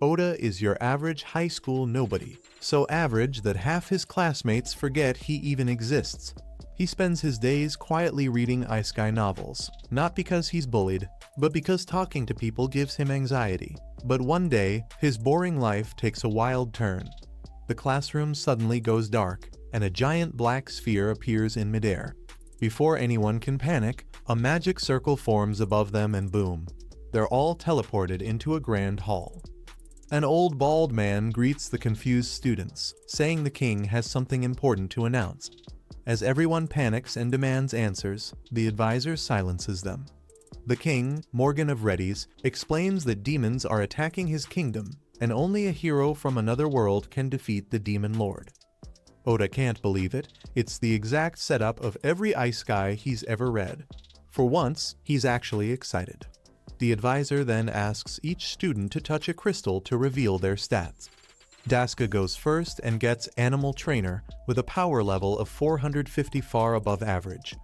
Oda is your average high school nobody, so average that half his classmates forget he even exists. He spends his days quietly reading isekai novels, not because he's bullied, but because talking to people gives him anxiety. But one day, his boring life takes a wild turn. The classroom suddenly goes dark, and a giant black sphere appears in midair. Before anyone can panic, a magic circle forms above them and boom, they're all teleported into a grand hall. An old bald man greets the confused students, saying the king has something important to announce. As everyone panics and demands answers, the advisor silences them. The king, Morgan of Reddies, explains that demons are attacking his kingdom, and only a hero from another world can defeat the demon lord. Oda can't believe it. It's the exact setup of every isekai he's ever read. For once, he's actually excited. The advisor then asks each student to touch a crystal to reveal their stats. Daisuke goes first and gets Animal Trainer with a power level of 450, far above average.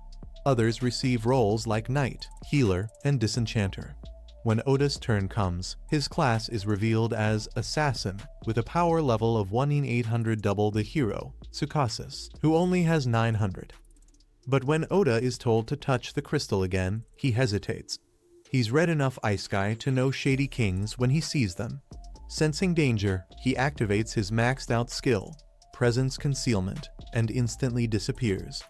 Others receive roles like Knight, Healer, and Disenchanter. When Oda's turn comes, his class is revealed as Assassin with a power level of 1 in 800, double the hero, Tsukasa, who only has 900. But when Oda is told to touch the crystal again, he hesitates. He's read enough isekai to know shady kings when he sees them. Sensing danger, he activates his maxed out skill, Presence Concealment, and instantly disappears.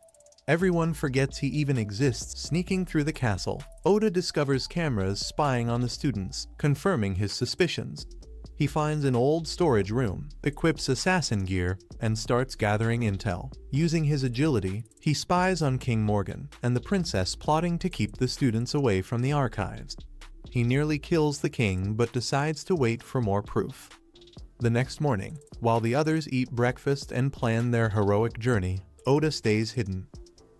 Everyone forgets he even exists. Sneaking through the castle, Oda discovers cameras spying on the students, confirming his suspicions. He finds an old storage room, equips assassin gear, and starts gathering intel. Using his agility, he spies on King Morgan and the princess plotting to keep the students away from the archives. He nearly kills the king but decides to wait for more proof. The next morning, while the others eat breakfast and plan their heroic journey, Oda stays hidden.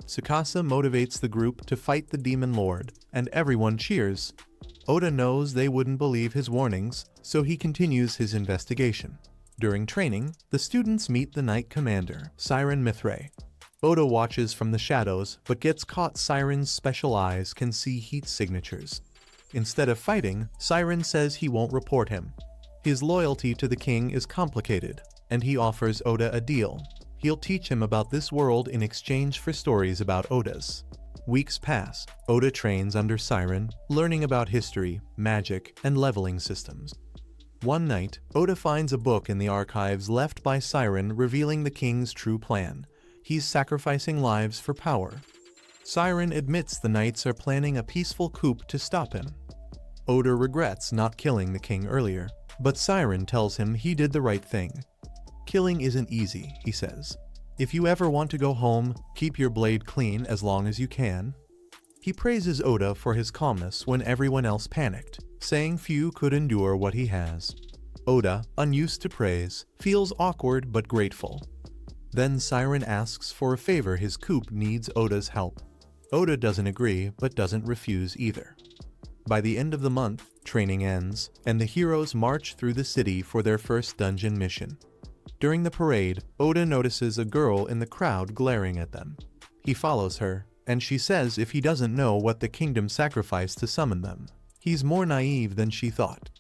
Tsukasa motivates the group to fight the demon lord, and everyone cheers. Oda knows they wouldn't believe his warnings, so he continues his investigation. During training, the students meet the Knight Commander, Siren Mithray. Oda watches from the shadows, but gets caught. Siren's special eyes can see heat signatures. Instead of fighting, Siren says he won't report him. His loyalty to the king is complicated, and he offers Oda a deal. He'll teach him about this world in exchange for stories about Oda's. Weeks pass. Oda trains under Siren, learning about history, magic, and leveling systems. One night, Oda finds a book in the archives left by Siren revealing the king's true plan. He's sacrificing lives for power. Siren admits the knights are planning a peaceful coup to stop him. Oda regrets not killing the king earlier, but Siren tells him he did the right thing. Killing isn't easy, he says. If you ever want to go home, keep your blade clean as long as you can. He praises Oda for his calmness when everyone else panicked, saying few could endure what he has. Oda, unused to praise, feels awkward but grateful. Then Siren asks for a favor. His coup needs Oda's help. Oda doesn't agree but doesn't refuse either. By the end of the month, training ends, and the heroes march through the city for their first dungeon mission. During the parade, Oda notices a girl in the crowd glaring at them. He follows her, and she says if he doesn't know what the kingdom sacrificed to summon them, he's more naive than she thought.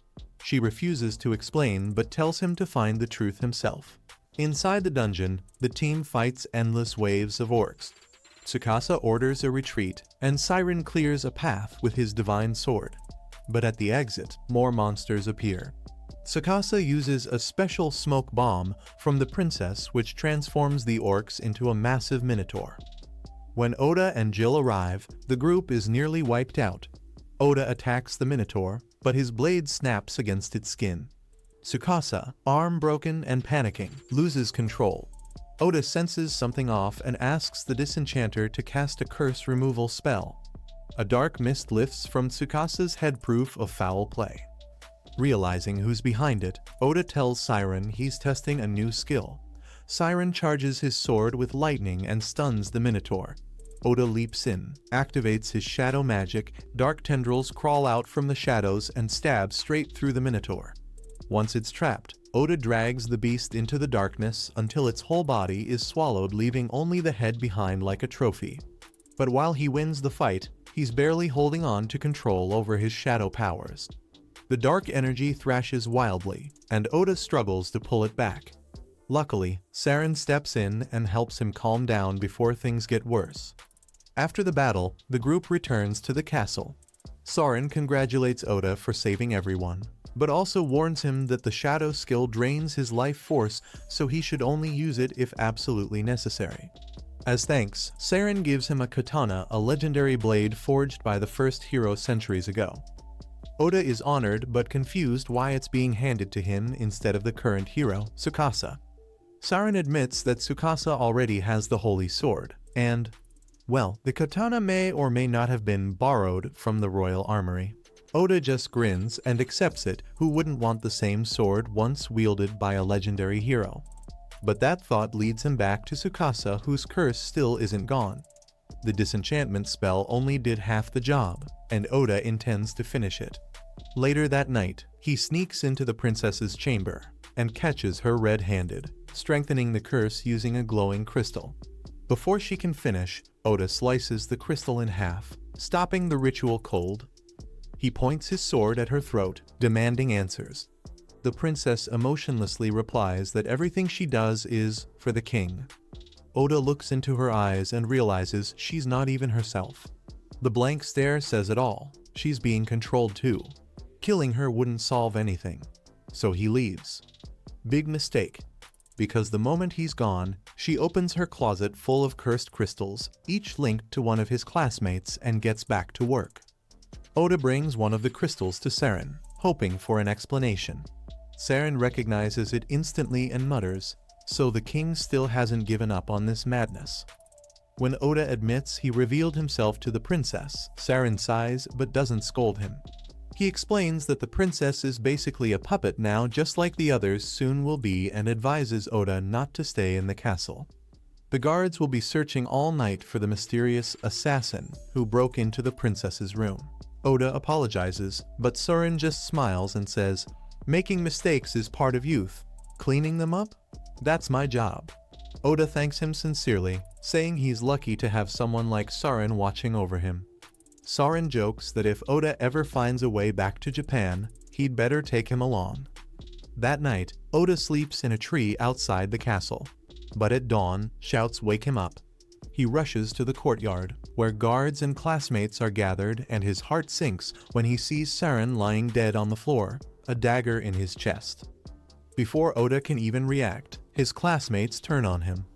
She refuses to explain but tells him to find the truth himself. Inside the dungeon, the team fights endless waves of orcs. Tsukasa orders a retreat, and Siren clears a path with his divine sword. But at the exit, more monsters appear. Tsukasa uses a special smoke bomb from the princess which transforms the orcs into a massive minotaur. When Oda and Jill arrive, the group is nearly wiped out. Oda attacks the minotaur, but his blade snaps against its skin. Tsukasa, arm broken and panicking, loses control. Oda senses something off and asks the Disenchanter to cast a curse removal spell. A dark mist lifts from Tsukasa's head, proof of foul play. Realizing who's behind it, Oda tells Siren he's testing a new skill. Siren charges his sword with lightning and stuns the minotaur. Oda leaps in, activates his shadow magic. Dark tendrils crawl out from the shadows and stab straight through the minotaur. Once it's trapped, Oda drags the beast into the darkness until its whole body is swallowed, leaving only the head behind like a trophy. But while he wins the fight, he's barely holding on to control over his shadow powers. The dark energy thrashes wildly, and Oda struggles to pull it back. Luckily, Saren steps in and helps him calm down before things get worse. After the battle, the group returns to the castle. Saren congratulates Oda for saving everyone, but also warns him that the shadow skill drains his life force, so he should only use it if absolutely necessary. As thanks, Saren gives him a katana, a legendary blade forged by the first hero centuries ago. Oda is honored but confused why it's being handed to him instead of the current hero, Tsukasa. Saren admits that Tsukasa already has the holy sword, and, well, the katana may or may not have been borrowed from the royal armory. Oda just grins and accepts it. Who wouldn't want the same sword once wielded by a legendary hero? But that thought leads him back to Tsukasa, whose curse still isn't gone. The disenchantment spell only did half the job, and Oda intends to finish it. Later that night, he sneaks into the princess's chamber and catches her red-handed, strengthening the curse using a glowing crystal. Before she can finish, Oda slices the crystal in half, stopping the ritual cold. He points his sword at her throat, demanding answers. The princess emotionlessly replies that everything she does is for the king. Oda looks into her eyes and realizes she's not even herself. The blank stare says it all. She's being controlled too. Killing her wouldn't solve anything. So he leaves. Big mistake. Because the moment he's gone, she opens her closet full of cursed crystals, each linked to one of his classmates, and gets back to work. Oda brings one of the crystals to Saren, hoping for an explanation. Saren recognizes it instantly and mutters, "So the king still hasn't given up on this madness." When Oda admits he revealed himself to the princess, Saren sighs but doesn't scold him. He explains that the princess is basically a puppet now, just like the others soon will be, and advises Oda not to stay in the castle. The guards will be searching all night for the mysterious assassin who broke into the princess's room. Oda apologizes, but Saren just smiles and says, "Making mistakes is part of youth. Cleaning them up? That's my job." Oda thanks him sincerely, saying he's lucky to have someone like Saren watching over him. Saren jokes that if Oda ever finds a way back to Japan, he'd better take him along. That night, Oda sleeps in a tree outside the castle. But at dawn, shouts wake him up. He rushes to the courtyard, where guards and classmates are gathered, and his heart sinks when he sees Saren lying dead on the floor, a dagger in his chest. Before Oda can even react, his classmates turn on him.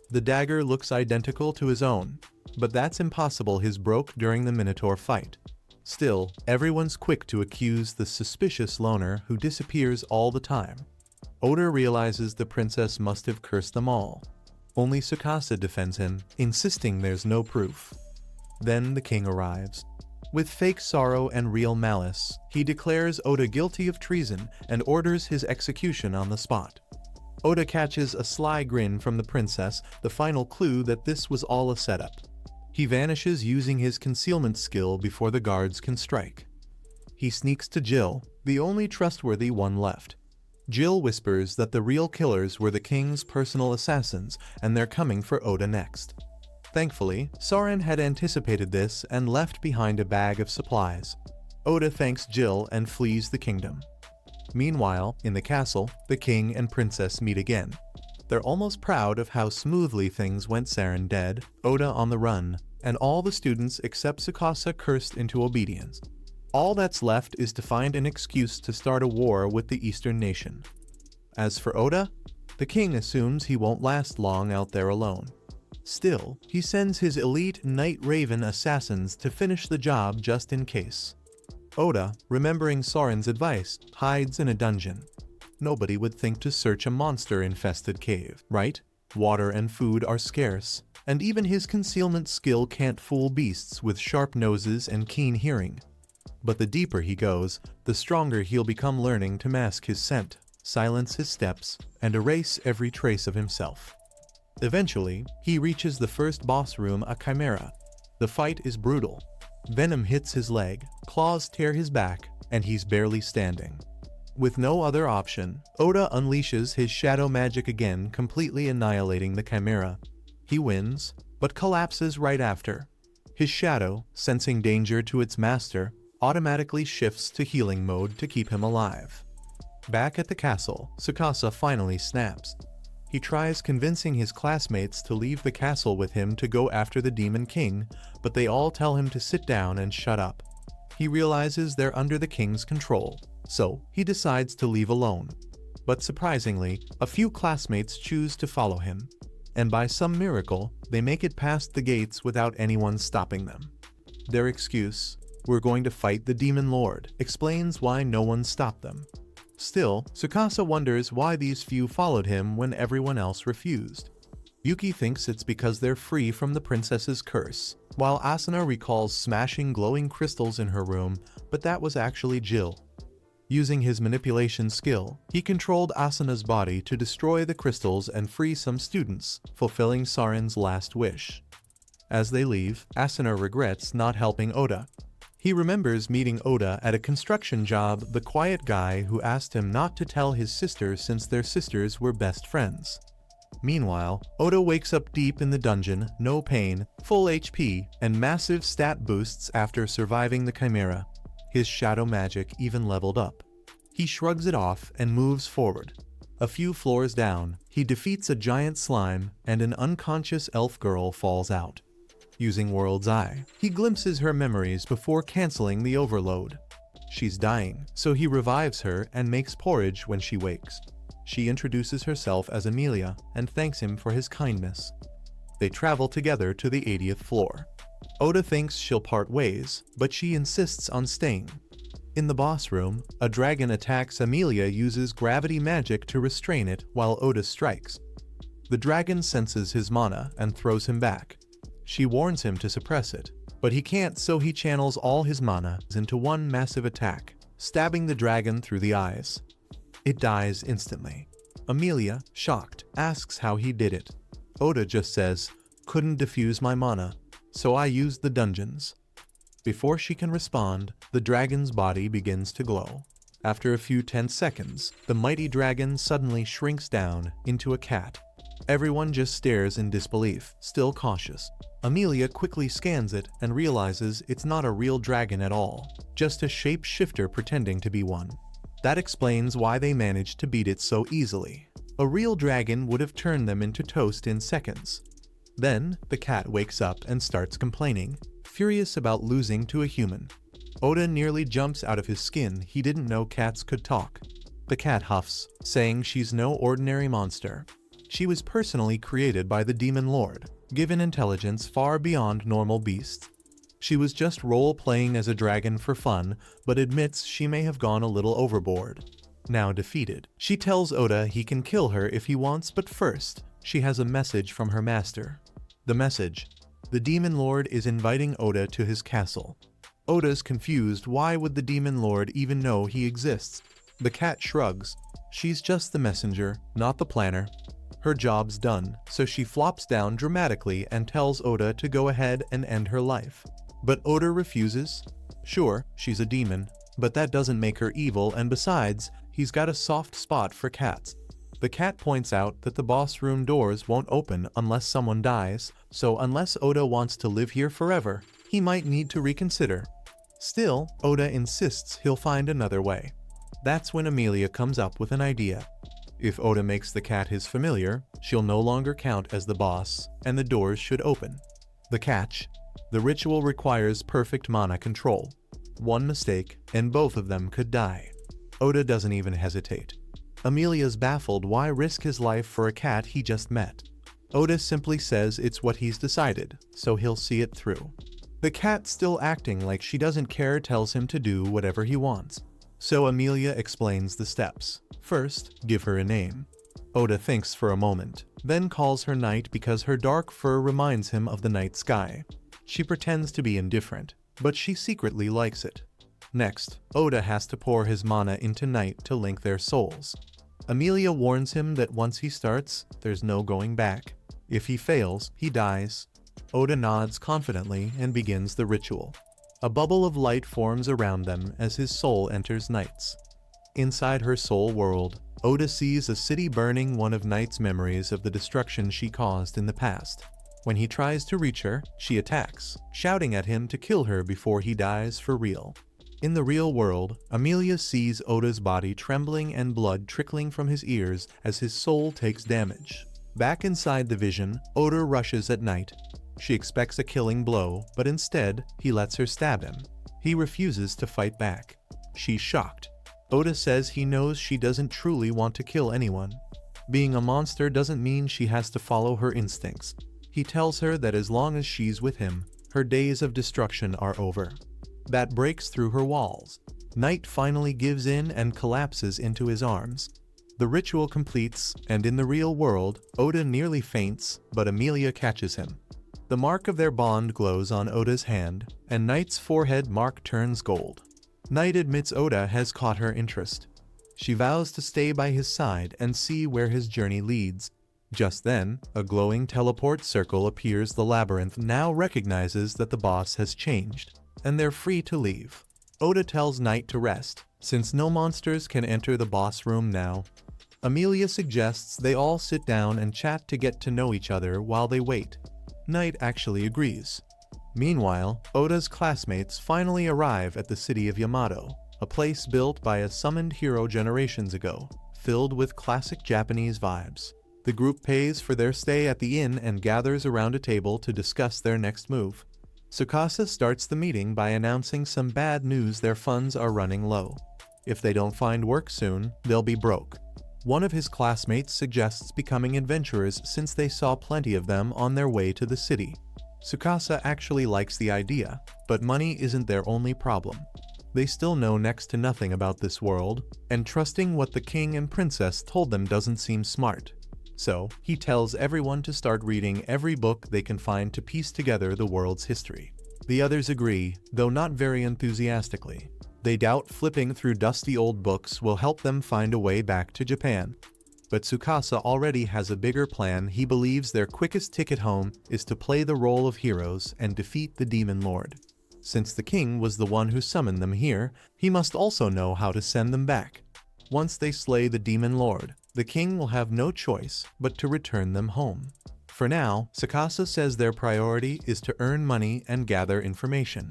The dagger looks identical to his own, but that's impossible. His broke during the Minotaur fight. Still, everyone's quick to accuse the suspicious loner who disappears all the time. Oda realizes the princess must have cursed them all. Only Tsukasa defends him, insisting there's no proof. Then the king arrives. With fake sorrow and real malice, he declares Oda guilty of treason and orders his execution on the spot. Oda catches a sly grin from the princess, the final clue that this was all a setup. He vanishes using his concealment skill before the guards can strike. He sneaks to Jill, the only trustworthy one left. Jill whispers that the real killers were the king's personal assassins, and they're coming for Oda next. Thankfully, Saren had anticipated this and left behind a bag of supplies. Oda thanks Jill and flees the kingdom. Meanwhile, in the castle, the king and princess meet again. They're almost proud of how smoothly things went. Saren dead, Oda on the run, and all the students except Tsukasa cursed into obedience. All that's left is to find an excuse to start a war with the Eastern nation. As for Oda, the king assumes he won't last long out there alone. Still, he sends his elite Night Raven assassins to finish the job just in case. Oda, remembering Saren's advice, hides in a dungeon. Nobody would think to search a monster-infested cave, right? Water and food are scarce, and even his concealment skill can't fool beasts with sharp noses and keen hearing. But the deeper he goes, the stronger he'll become, learning to mask his scent, silence his steps, and erase every trace of himself. Eventually, he reaches the first boss room, a chimera. The fight is brutal. Venom hits his leg, claws tear his back, and he's barely standing. With no other option, Oda unleashes his shadow magic again, completely annihilating the chimera. He wins, but collapses right after. His shadow, sensing danger to its master, automatically shifts to healing mode to keep him alive. Back at the castle, Tsukasa finally snaps. He tries convincing his classmates to leave the castle with him to go after the Demon King, but they all tell him to sit down and shut up. He realizes they're under the king's control, so he decides to leave alone. But surprisingly, a few classmates choose to follow him, and by some miracle, they make it past the gates without anyone stopping them. Their excuse, "We're going to fight the Demon Lord," explains why no one stopped them. Still, Tsukasa wonders why these few followed him when everyone else refused. Yuki thinks it's because they're free from the princess's curse, while Asuna recalls smashing glowing crystals in her room, but that was actually Jill. Using his manipulation skill, he controlled Asuna's body to destroy the crystals and free some students, fulfilling Saren's last wish. As they leave, Asuna regrets not helping Oda. He remembers meeting Oda at a construction job, the quiet guy who asked him not to tell his sister since their sisters were best friends. Meanwhile, Oda wakes up deep in the dungeon, no pain, full HP, and massive stat boosts after surviving the Chimera. His shadow magic even leveled up. He shrugs it off and moves forward. A few floors down, he defeats a giant slime, and an unconscious elf girl falls out. Using World's Eye, he glimpses her memories before canceling the overload. She's dying, so he revives her and makes porridge when she wakes. She introduces herself as Amelia and thanks him for his kindness. They travel together to the 80th floor. Oda thinks she'll part ways, but she insists on staying. In the boss room, a dragon attacks. Amelia uses gravity magic to restrain it while Oda strikes. The dragon senses his mana and throws him back. She warns him to suppress it, but he can't, so he channels all his mana into one massive attack, stabbing the dragon through the eyes. It dies instantly. Amelia, shocked, asks how he did it. Oda just says, "Couldn't diffuse my mana, so I used the dungeons." Before she can respond, the dragon's body begins to glow. After a few tense seconds, the mighty dragon suddenly shrinks down into a cat. Everyone just stares in disbelief, still cautious. Amelia quickly scans it and realizes it's not a real dragon at all, just a shape-shifter pretending to be one. That explains why they managed to beat it so easily. A real dragon would have turned them into toast in seconds. Then, the cat wakes up and starts complaining, furious about losing to a human. Oda nearly jumps out of his skin. He didn't know cats could talk. The cat huffs, saying she's no ordinary monster. She was personally created by the Demon Lord, given intelligence far beyond normal beasts. She was just role-playing as a dragon for fun, but admits she may have gone a little overboard. Now defeated, she tells Oda he can kill her if he wants, but first, she has a message from her master. The message: the Demon Lord is inviting Oda to his castle. Oda's confused. Why would the Demon Lord even know he exists? The cat shrugs. She's just the messenger, not the planner. Her job's done, so she flops down dramatically and tells Oda to go ahead and end her life. But Oda refuses. Sure, she's a demon, but that doesn't make her evil, and besides, he's got a soft spot for cats. The cat points out that the boss room doors won't open unless someone dies, so unless Oda wants to live here forever, he might need to reconsider. Still, Oda insists he'll find another way. That's when Amelia comes up with an idea. If Oda makes the cat his familiar, she'll no longer count as the boss, and the doors should open. The catch: the ritual requires perfect mana control. One mistake, and both of them could die. Oda doesn't even hesitate. Amelia's baffled. Why risk his life for a cat he just met? Oda simply says it's what he's decided, so he'll see it through. The cat, still acting like she doesn't care, tells him to do whatever he wants. So Amelia explains the steps. First, give her a name. Oda thinks for a moment, then calls her Night because her dark fur reminds him of the night sky. She pretends to be indifferent, but she secretly likes it. Next, Oda has to pour his mana into Night to link their souls. Amelia warns him that once he starts, there's no going back. If he fails, he dies. Oda nods confidently and begins the ritual. A bubble of light forms around them as his soul enters Night's. Inside her soul world, Oda sees a city burning, one of Night's memories of the destruction she caused in the past. When he tries to reach her, she attacks, shouting at him to kill her before he dies for real. In the real world, Amelia sees Oda's body trembling and blood trickling from his ears as his soul takes damage. Back inside the vision, Oda rushes at Night. She expects a killing blow, but instead, he lets her stab him. He refuses to fight back. She's shocked. Oda says he knows she doesn't truly want to kill anyone. Being a monster doesn't mean she has to follow her instincts. He tells her that as long as she's with him, her days of destruction are over. That breaks through her walls. Night finally gives in and collapses into his arms. The ritual completes, and in the real world, Oda nearly faints, but Amelia catches him. The mark of their bond glows on Oda's hand, and Night's forehead mark turns gold. Night admits Oda has caught her interest. She vows to stay by his side and see where his journey leads. Just then, a glowing teleport circle appears. The labyrinth now recognizes that the boss has changed, and they're free to leave. Oda tells Night to rest, since no monsters can enter the boss room now. Amelia suggests they all sit down and chat to get to know each other while they wait. Night actually agrees. Meanwhile, Oda's classmates finally arrive at the city of Yamato, a place built by a summoned hero generations ago, filled with classic Japanese vibes. The group pays for their stay at the inn and gathers around a table to discuss their next move. Tsukasa starts the meeting by announcing some bad news: their funds are running low. If they don't find work soon, they'll be broke. One of his classmates suggests becoming adventurers since they saw plenty of them on their way to the city. Tsukasa actually likes the idea, but money isn't their only problem. They still know next to nothing about this world, and trusting what the king and princess told them doesn't seem smart. So, he tells everyone to start reading every book they can find to piece together the world's history. The others agree, though not very enthusiastically. They doubt flipping through dusty old books will help them find a way back to Japan. But Tsukasa already has a bigger plan. He believes their quickest ticket home is to play the role of heroes and defeat the Demon Lord. Since the king was the one who summoned them here, he must also know how to send them back. Once they slay the Demon Lord, the king will have no choice but to return them home. For now, Tsukasa says their priority is to earn money and gather information.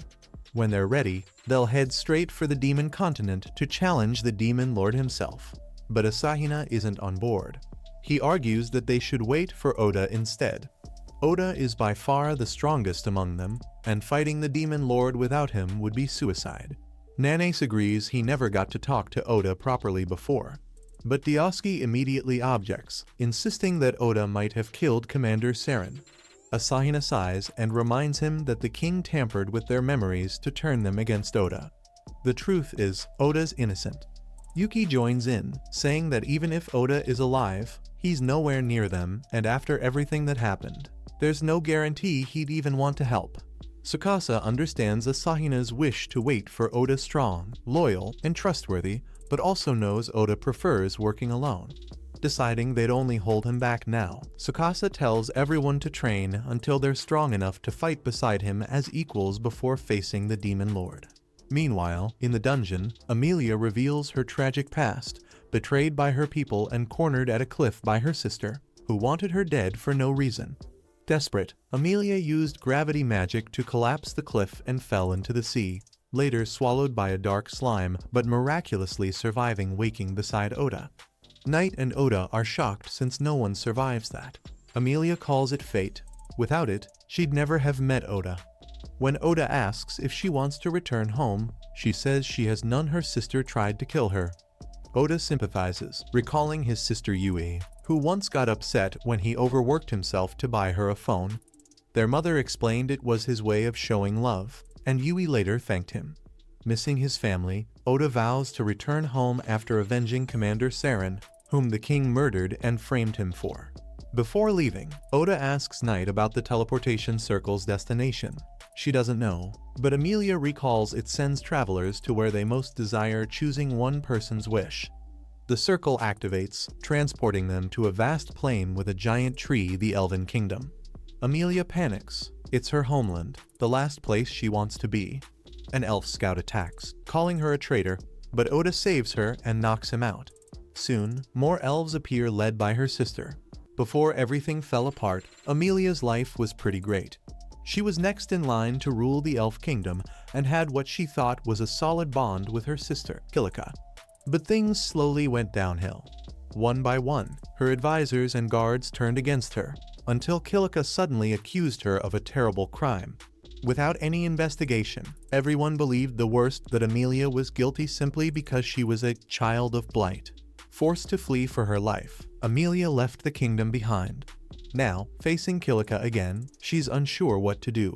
When they're ready, they'll head straight for the Demon Continent to challenge the Demon Lord himself. But Asahina isn't on board. He argues that they should wait for Oda instead. Oda is by far the strongest among them, and fighting the Demon Lord without him would be suicide. Nanes agrees he never got to talk to Oda properly before. But Dioski immediately objects, insisting that Oda might have killed Commander Saren. Asahina sighs and reminds him that the king tampered with their memories to turn them against Oda. The truth is, Oda's innocent. Yuki joins in, saying that even if Oda is alive, he's nowhere near them, and after everything that happened, there's no guarantee he'd even want to help. Tsukasa understands Asahina's wish to wait for Oda strong, loyal, and trustworthy, but also knows Oda prefers working alone. Deciding they'd only hold him back now, Tsukasa tells everyone to train until they're strong enough to fight beside him as equals before facing the Demon Lord. Meanwhile, in the dungeon, Amelia reveals her tragic past, betrayed by her people and cornered at a cliff by her sister, who wanted her dead for no reason. Desperate, Amelia used gravity magic to collapse the cliff and fell into the sea, later swallowed by a dark slime, but miraculously surviving, waking beside Oda. Night and Oda are shocked since no one survives that. Amelia calls it fate. Without it, she'd never have met Oda. When Oda asks if she wants to return home, she says she has none. Her sister tried to kill her. Oda sympathizes, recalling his sister Yui, who once got upset when he overworked himself to buy her a phone. Their mother explained it was his way of showing love, and Yui later thanked him. Missing his family, Oda vows to return home after avenging Commander Saren, whom the king murdered and framed him for. Before leaving, Oda asks Night about the teleportation circle's destination. She doesn't know, but Amelia recalls it sends travelers to where they most desire, choosing one person's wish. The circle activates, transporting them to a vast plain with a giant tree, the Elven Kingdom. Amelia panics. It's her homeland, the last place she wants to be. An elf scout attacks, calling her a traitor, but Oda saves her and knocks him out. Soon, more elves appear led by her sister. Before everything fell apart, Amelia's life was pretty great. She was next in line to rule the Elf Kingdom and had what she thought was a solid bond with her sister, Kilika. But things slowly went downhill. One by one, her advisors and guards turned against her, until Kilika suddenly accused her of a terrible crime. Without any investigation, everyone believed the worst, that Amelia was guilty simply because she was a child of blight. Forced to flee for her life, Amelia left the kingdom behind. Now, facing Kilika again, she's unsure what to do.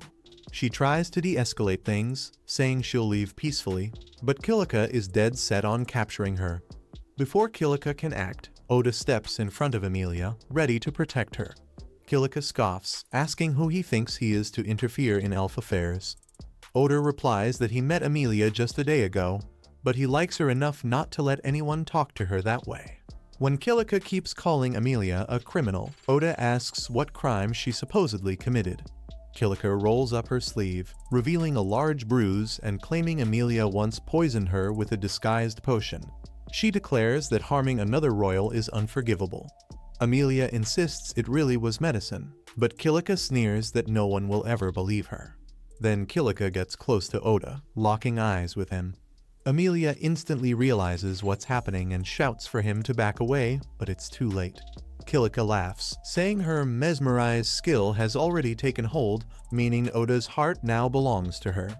She tries to de-escalate things, saying she'll leave peacefully, but Kilika is dead set on capturing her. Before Kilika can act, Oda steps in front of Amelia, ready to protect her. Kilika scoffs, asking who he thinks he is to interfere in elf affairs. Oda replies that he met Amelia just a day ago, but he likes her enough not to let anyone talk to her that way. When Kilika keeps calling Amelia a criminal, Oda asks what crime she supposedly committed. Kilika rolls up her sleeve, revealing a large bruise and claiming Amelia once poisoned her with a disguised potion. She declares that harming another royal is unforgivable. Amelia insists it really was medicine, but Kilika sneers that no one will ever believe her. Then Kilika gets close to Oda, locking eyes with him. Amelia instantly realizes what's happening and shouts for him to back away, but it's too late. Kilika laughs, saying her mesmerize skill has already taken hold, meaning Oda's heart now belongs to her.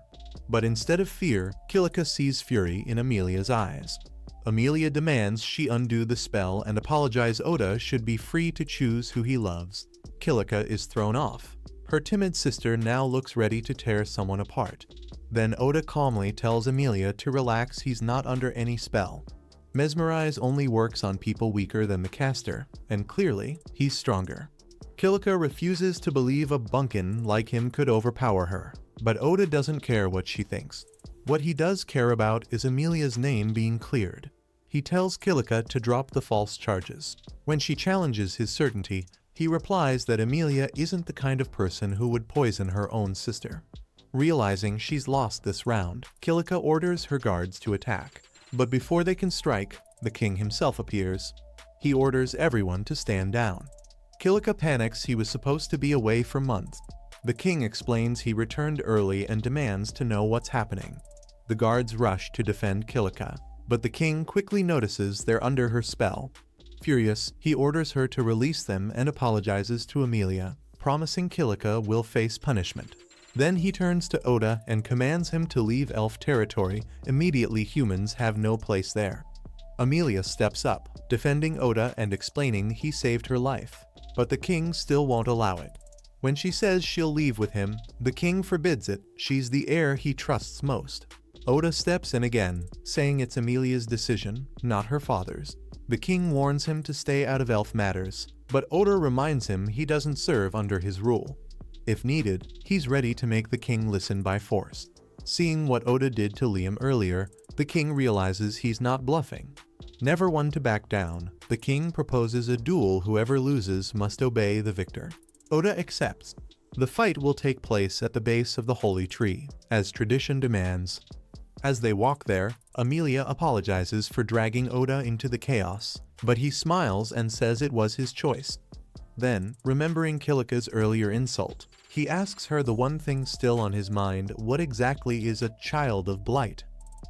But instead of fear, Kilika sees fury in Amelia's eyes. Amelia demands she undo the spell and apologize. Oda should be free to choose who he loves. Kilika is thrown off. Her timid sister now looks ready to tear someone apart. Then Oda calmly tells Amelia to relax, he's not under any spell. Mesmerize only works on people weaker than the caster, and clearly, he's stronger. Kilika refuses to believe a bunkin like him could overpower her, but Oda doesn't care what she thinks. What he does care about is Amelia's name being cleared. He tells Kilika to drop the false charges. When she challenges his certainty, he replies that Amelia isn't the kind of person who would poison her own sister. Realizing she's lost this round, Kilika orders her guards to attack. But before they can strike, the king himself appears. He orders everyone to stand down. Kilika panics. He was supposed to be away for months. The king explains he returned early and demands to know what's happening. The guards rush to defend Kilika, but the king quickly notices they're under her spell. Furious, he orders her to release them and apologizes to Amelia, promising Kilika will face punishment. Then he turns to Oda and commands him to leave elf territory. Immediately, humans have no place there. Amelia steps up, defending Oda and explaining he saved her life, but the king still won't allow it. When she says she'll leave with him, the king forbids it. She's the heir he trusts most. Oda steps in again, saying it's Amelia's decision, not her father's. The king warns him to stay out of elf matters, but Oda reminds him he doesn't serve under his rule. If needed, he's ready to make the king listen by force. Seeing what Oda did to Liam earlier, the king realizes he's not bluffing. Never one to back down, the king proposes a duel. Whoever loses must obey the victor. Oda accepts. The fight will take place at the base of the holy tree, as tradition demands. As they walk there, Amelia apologizes for dragging Oda into the chaos, but he smiles and says it was his choice. Then, remembering Kilika's earlier insult, he asks her the one thing still on his mind: what exactly is a child of blight?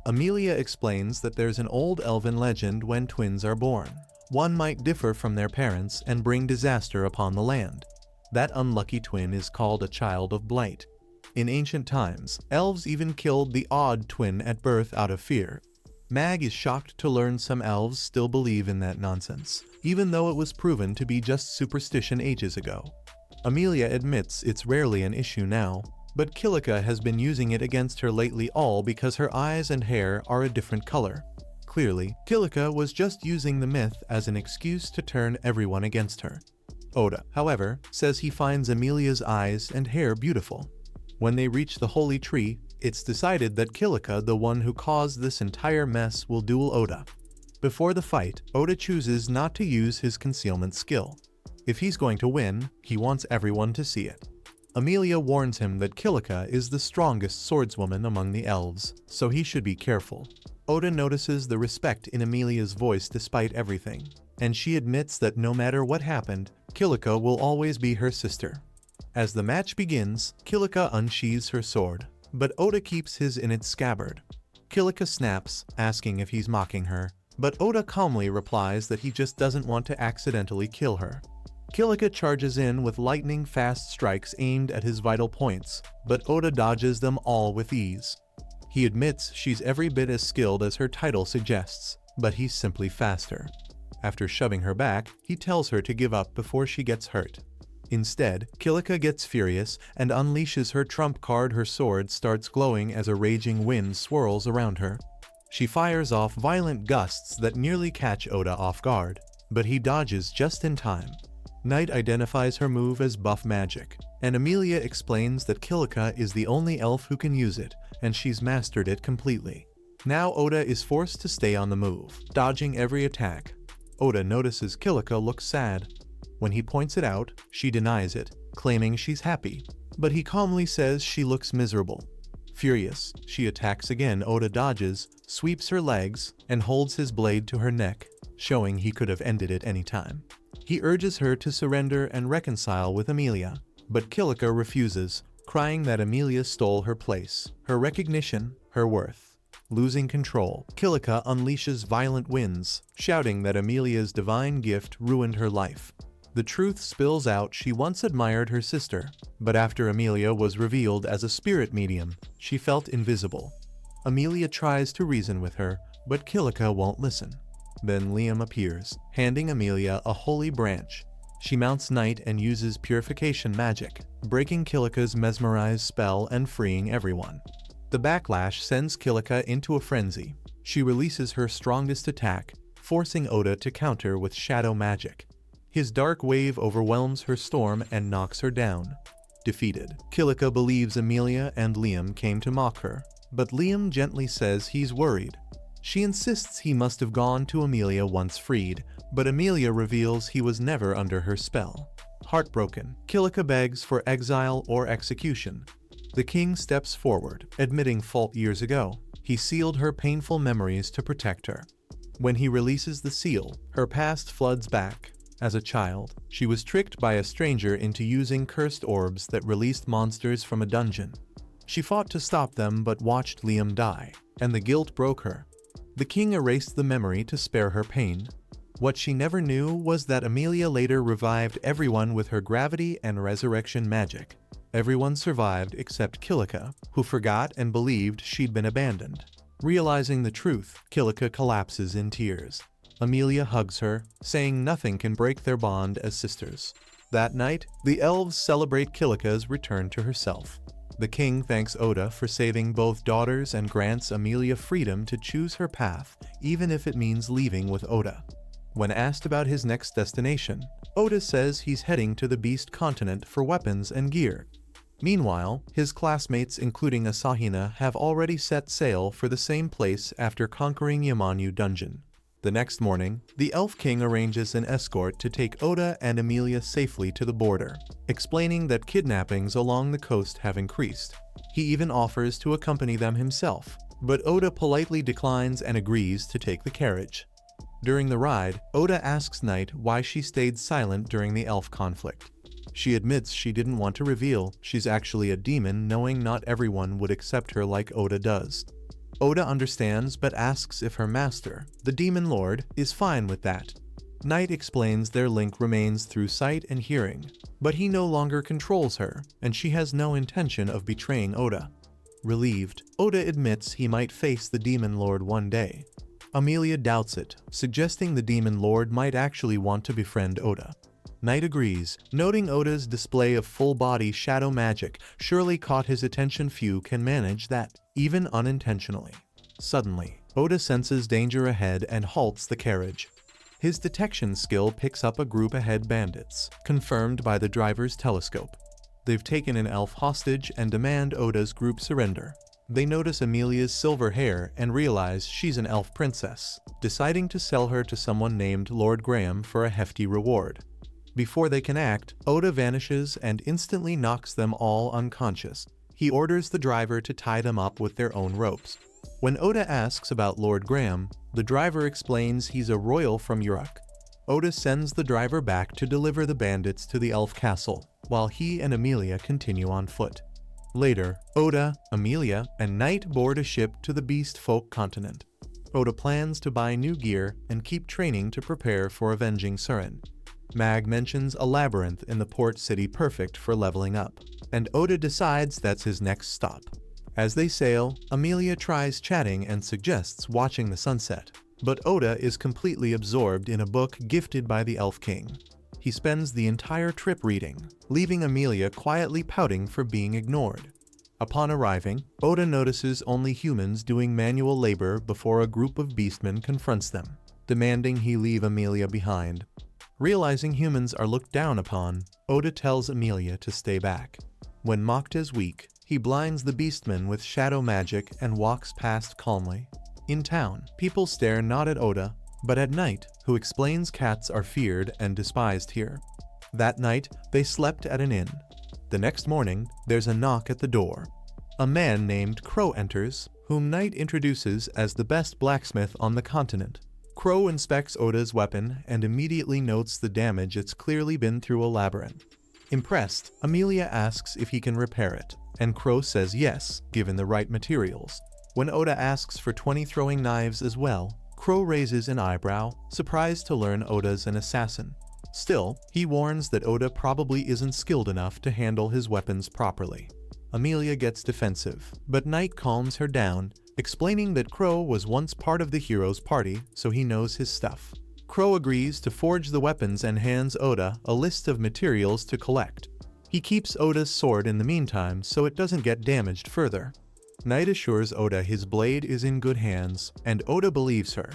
Amelia explains that there's an old elven legend when twins are born. One might differ from their parents and bring disaster upon the land. That unlucky twin is called a child of blight. In ancient times, elves even killed the odd twin at birth out of fear. Mag is shocked to learn some elves still believe in that nonsense, even though it was proven to be just superstition ages ago. Amelia admits it's rarely an issue now, but Kilika has been using it against her lately, all because her eyes and hair are a different color. Clearly, Kilika was just using the myth as an excuse to turn everyone against her. Oda, however, says he finds Amelia's eyes and hair beautiful. When they reach the holy tree, it's decided that Kilika, the one who caused this entire mess, will duel Oda. Before the fight, Oda chooses not to use his concealment skill. If he's going to win, he wants everyone to see it. Amelia warns him that Kilika is the strongest swordswoman among the elves, so he should be careful. Oda notices the respect in Amelia's voice despite everything, and she admits that no matter what happened, Kilika will always be her sister. As the match begins, Kilika unsheathes her sword, but Oda keeps his in its scabbard. Kilika snaps, asking if he's mocking her, but Oda calmly replies that he just doesn't want to accidentally kill her. Kilika charges in with lightning-fast strikes aimed at his vital points, but Oda dodges them all with ease. He admits she's every bit as skilled as her title suggests, but he's simply faster. After shoving her back, he tells her to give up before she gets hurt. Instead, Kilika gets furious and unleashes her trump card. Her sword starts glowing as a raging wind swirls around her. She fires off violent gusts that nearly catch Oda off guard, but he dodges just in time. Knight identifies her move as buff magic, and Amelia explains that Kilika is the only elf who can use it, and she's mastered it completely. Now Oda is forced to stay on the move, dodging every attack. Oda notices Kilika looks sad. When he points it out, she denies it, claiming she's happy, but he calmly says she looks miserable. Furious, she attacks again. Oda dodges, sweeps her legs, and holds his blade to her neck, showing he could have ended it any time. He urges her to surrender and reconcile with Amelia, but Kilika refuses, crying that Amelia stole her place, her recognition, her worth. Losing control, Kilika unleashes violent winds, shouting that Amelia's divine gift ruined her life. The truth spills out. She once admired her sister, but after Amelia was revealed as a spirit medium, she felt invisible. Amelia tries to reason with her, but Kilika won't listen. Then Liam appears, handing Amelia a holy branch. She mounts Knight and uses purification magic, breaking Kilika's mesmerized spell and freeing everyone. The backlash sends Kilika into a frenzy. She releases her strongest attack, forcing Oda to counter with shadow magic. His dark wave overwhelms her storm and knocks her down. Defeated, Kilika believes Amelia and Liam came to mock her, but Liam gently says he's worried. She insists he must have gone to Amelia once freed, but Amelia reveals he was never under her spell. Heartbroken, Kilika begs for exile or execution. The king steps forward, admitting fault years ago. He sealed her painful memories to protect her. When he releases the seal, her past floods back. As a child, she was tricked by a stranger into using cursed orbs that released monsters from a dungeon. She fought to stop them but watched Liam die, and the guilt broke her. The king erased the memory to spare her pain. What she never knew was that Amelia later revived everyone with her gravity and resurrection magic. Everyone survived except Kilika, who forgot and believed she'd been abandoned. Realizing the truth, Kilika collapses in tears. Amelia hugs her, saying nothing can break their bond as sisters. That night, the elves celebrate Kilika's return to herself. The king thanks Oda for saving both daughters and grants Amelia freedom to choose her path, even if it means leaving with Oda. When asked about his next destination, Oda says he's heading to the Beast Continent for weapons and gear. Meanwhile, his classmates including Asahina have already set sail for the same place after conquering Yamanu Dungeon. The next morning, the Elf King arranges an escort to take Oda and Amelia safely to the border, explaining that kidnappings along the coast have increased. He even offers to accompany them himself, but Oda politely declines and agrees to take the carriage. During the ride, Oda asks Knight why she stayed silent during the elf conflict. She admits she didn't want to reveal she's actually a demon, knowing not everyone would accept her like Oda does. Oda understands but asks if her master, the Demon Lord, is fine with that. Knight explains their link remains through sight and hearing, but he no longer controls her, and she has no intention of betraying Oda. Relieved, Oda admits he might face the Demon Lord one day. Amelia doubts it, suggesting the Demon Lord might actually want to befriend Oda. Knight agrees, noting Oda's display of full-body shadow magic surely caught his attention. Few can manage that, even unintentionally. Suddenly, Oda senses danger ahead and halts the carriage. His detection skill picks up a group ahead bandits, confirmed by the driver's telescope. They've taken an elf hostage and demand Oda's group surrender. They notice Amelia's silver hair and realize she's an elf princess, deciding to sell her to someone named Lord Graham for a hefty reward. Before they can act, Oda vanishes and instantly knocks them all unconscious. He orders the driver to tie them up with their own ropes. When Oda asks about Lord Graham, the driver explains he's a royal from Uruk. Oda sends the driver back to deliver the bandits to the elf castle. while he and Amelia continue on foot. Later, Oda, Amelia, and Knight board a ship to the Beast Folk continent. Oda plans to buy new gear and keep training to prepare for avenging Surin. Mag mentions a labyrinth in the port city perfect for leveling up, and Oda decides that's his next stop. As they sail, Amelia tries chatting and suggests watching the sunset, but Oda is completely absorbed in a book gifted by the Elf King. He spends the entire trip reading, leaving Amelia quietly pouting for being ignored. Upon arriving, Oda notices only humans doing manual labor before a group of beastmen confronts them, demanding he leave Amelia behind. Realizing humans are looked down upon, Oda tells Amelia to stay back. When mocked as weak, he blinds the beastmen with shadow magic and walks past calmly. In town, people stare not at Oda, but at Knight, who explains cats are feared and despised here. That night, they slept at an inn. The next morning, there's a knock at the door. A man named Crow enters, whom Knight introduces as the best blacksmith on the continent. Crow inspects Oda's weapon and immediately notes the damage it's clearly been through a labyrinth. Impressed, Amelia asks if he can repair it, and Crow says yes, given the right materials. When Oda asks for 20 throwing knives as well, Crow raises an eyebrow, surprised to learn Oda's an assassin. Still, he warns that Oda probably isn't skilled enough to handle his weapons properly. Amelia gets defensive, but Knight calms her down, explaining that Crow was once part of the hero's party, so he knows his stuff. Crow agrees to forge the weapons and hands Oda a list of materials to collect. He keeps Oda's sword in the meantime so it doesn't get damaged further. Knight assures Oda his blade is in good hands, and Oda believes her.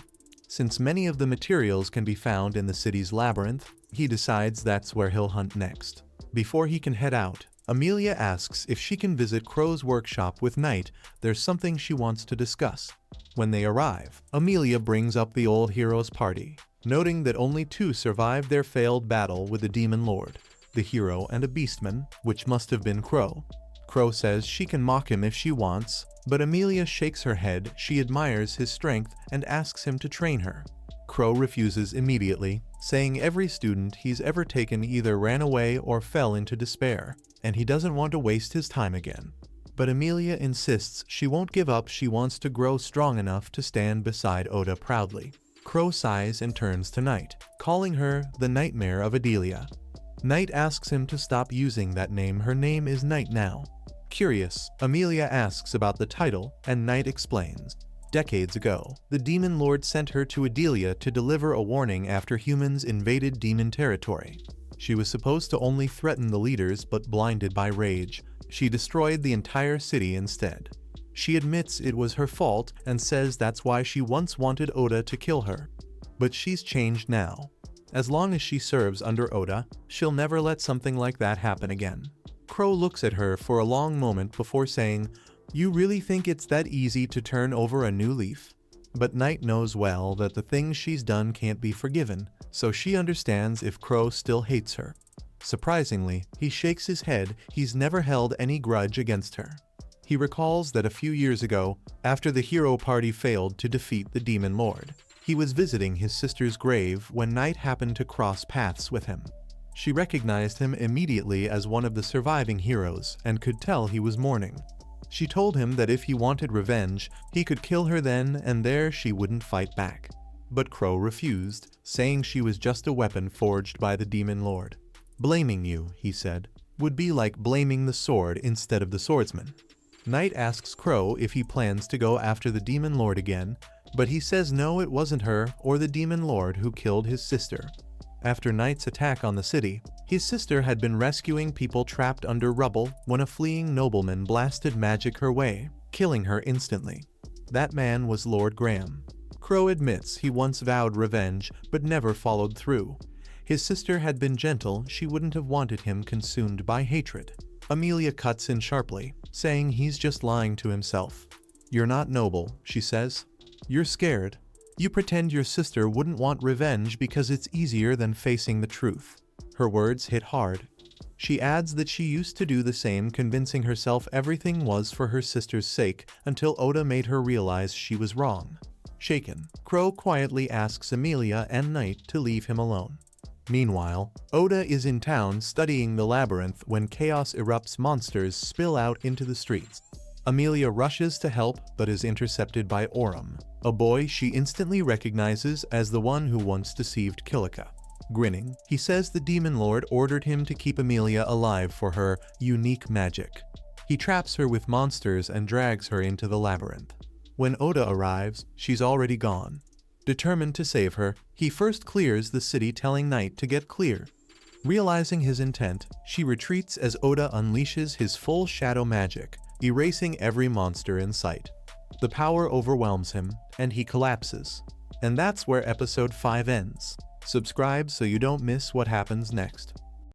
Since many of the materials can be found in the city's labyrinth, he decides that's where he'll hunt next. Before he can head out, Amelia asks if she can visit Crow's workshop with Knight. There's something she wants to discuss. When they arrive, Amelia brings up the old hero's party, noting that only 2 survived their failed battle with the Demon Lord, the hero and a beastman, which must have been Crow. Crow says she can mock him if she wants, but Amelia shakes her head. She admires his strength and asks him to train her. Crow refuses immediately, saying every student he's ever taken either ran away or fell into despair, and he doesn't want to waste his time again. But Amelia insists she won't give up. She wants to grow strong enough to stand beside Oda proudly. Crow sighs and turns to Knight, calling her the Nightmare of Adelia. Knight asks him to stop using that name. Her name is Knight now. Curious, Amelia asks about the title, and Knight explains. Decades ago, the Demon Lord sent her to Adelia to deliver a warning after humans invaded demon territory. She was supposed to only threaten the leaders, but blinded by rage, she destroyed the entire city instead. She admits it was her fault and says that's why she once wanted Oda to kill her. But she's changed now. As long as she serves under Oda, she'll never let something like that happen again. Crow looks at her for a long moment before saying, "You really think it's that easy to turn over a new leaf?" But Knight knows well that the things she's done can't be forgiven, so she understands if Crow still hates her. Surprisingly, he shakes his head. He's never held any grudge against her. He recalls that a few years ago, after the hero party failed to defeat the Demon Lord, he was visiting his sister's grave when Knight happened to cross paths with him. She recognized him immediately as one of the surviving heroes and could tell he was mourning. She told him that if he wanted revenge, he could kill her then and there. She wouldn't fight back. But Crow refused, saying she was just a weapon forged by the Demon Lord. "Blaming you," he said, "would be like blaming the sword instead of the swordsman." Knight asks Crow if he plans to go after the Demon Lord again, but he says no, it wasn't her or the Demon Lord who killed his sister. After Knight's attack on the city, his sister had been rescuing people trapped under rubble when a fleeing nobleman blasted magic her way, killing her instantly. That man was Lord Graham. Crow admits he once vowed revenge but never followed through. His sister had been gentle. She wouldn't have wanted him consumed by hatred. Amelia cuts in sharply, saying he's just lying to himself. "You're not noble," she says. "You're scared. You pretend your sister wouldn't want revenge because it's easier than facing the truth." Her words hit hard. She adds that she used to do the same, convincing herself everything was for her sister's sake until Oda made her realize she was wrong. Shaken, Crow quietly asks Amelia and Knight to leave him alone. Meanwhile, Oda is in town studying the labyrinth when chaos erupts. Monsters spill out into the streets. Amelia rushes to help but is intercepted by Oram, a boy she instantly recognizes as the one who once deceived Kilika. Grinning, he says the Demon Lord ordered him to keep Amelia alive for her unique magic. He traps her with monsters and drags her into the labyrinth. When Oda arrives, she's already gone. Determined to save her, he first clears the city, telling Night to get clear. Realizing his intent, she retreats as Oda unleashes his full shadow magic, erasing every monster in sight. The power overwhelms him, and he collapses. And that's where episode 5 ends. Subscribe so you don't miss what happens next.